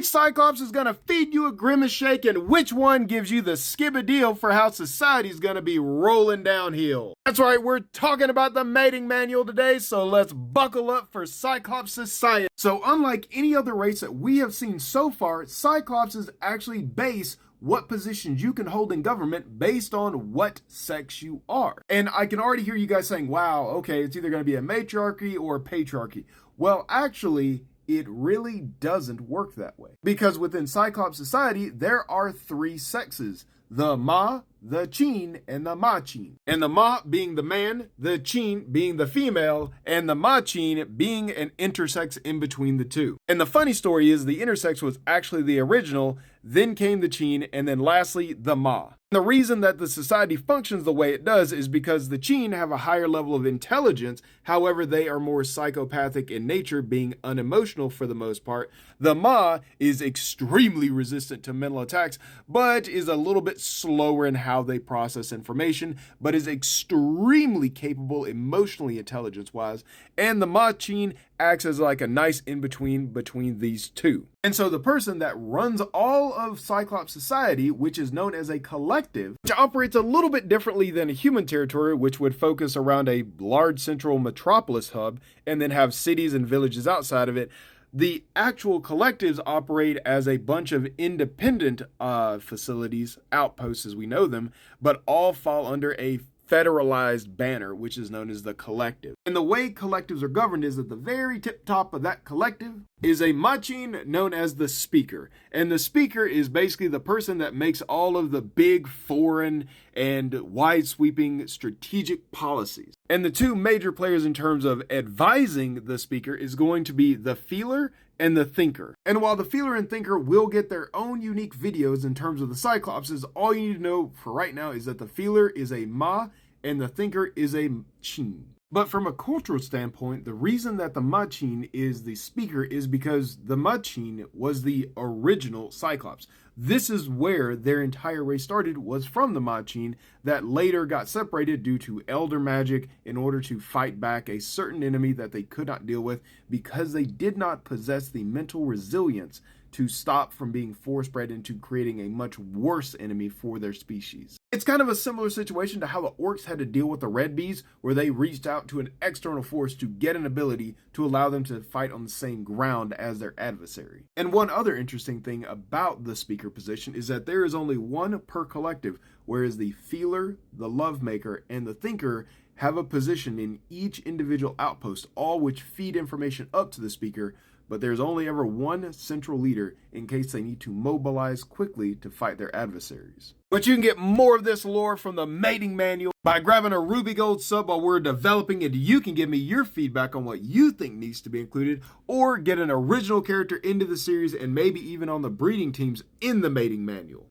Cyclops is gonna feed you a grimace shake, and which one gives you the skibba-deal for how society's gonna be rolling downhill. That's right, we're talking about the mating manual today, so let's buckle up for Cyclops society. So unlike any other race that we have seen so far, Cyclops is actually base what positions you can hold in government based on what sex you are. And I can already hear you guys saying, wow, okay, it's either gonna be a matriarchy or a patriarchy. Well, actually, it really doesn't work that way. Because within Cyclops society, there are three sexes: the Ma, the Chin, and the Machin. And the Ma being the man, the Chin being the female, and the Machin being an intersex in between the two. And the funny story is the intersex was actually the original, then came the Chin, and then lastly, the Ma. The reason that the society functions the way it does is because the Chin have a higher level of intelligence, however they are more psychopathic in nature, being unemotional for the most part. The Ma is extremely resistant to mental attacks, but is a little bit slower in how they process information, but is extremely capable emotionally intelligence-wise. And the Machin acts as like a nice in-between between these two. And so the person that runs all of Cyclops society, which is known as a collective, which operates a little bit differently than a human territory, which would focus around a large central metropolis hub and then have cities and villages outside of it. The actual collectives operate as a bunch of independent facilities, outposts as we know them, but all fall under a federalized banner, which is known as the collective. And the way collectives are governed is at the very tip top of that collective is a Machin known as the speaker. And the speaker is basically the person that makes all of the big foreign and wide sweeping strategic policies. And the two major players in terms of advising the speaker is going to be the feeler and the thinker. And while the feeler and thinker will get their own unique videos in terms of the Cyclopses, all you need to know for right now is that the feeler is a Ma and the thinker is a Chin. But from a cultural standpoint, the reason that the Machin is the speaker is because the Machin was the original Cyclops. This is where their entire race started, was from the Machin that later got separated due to elder magic in order to fight back a certain enemy that they could not deal with because they did not possess the mental resilience to stop from being force-bred into creating a much worse enemy for their species. It's kind of a similar situation to how the orcs had to deal with the red bees, where they reached out to an external force to get an ability to allow them to fight on the same ground as their adversary. And one other interesting thing about the speaker position is that there is only one per collective, whereas the feeler, the lovemaker, and the thinker have a position in each individual outpost, all which feed information up to the speaker, but there's only ever one central leader in case they need to mobilize quickly to fight their adversaries. But you can get more of this lore from the mating manual by grabbing a Ruby Gold sub while we're developing it. You can give me your feedback on what you think needs to be included, or get an original character into the series and maybe even on the breeding teams in the mating manual.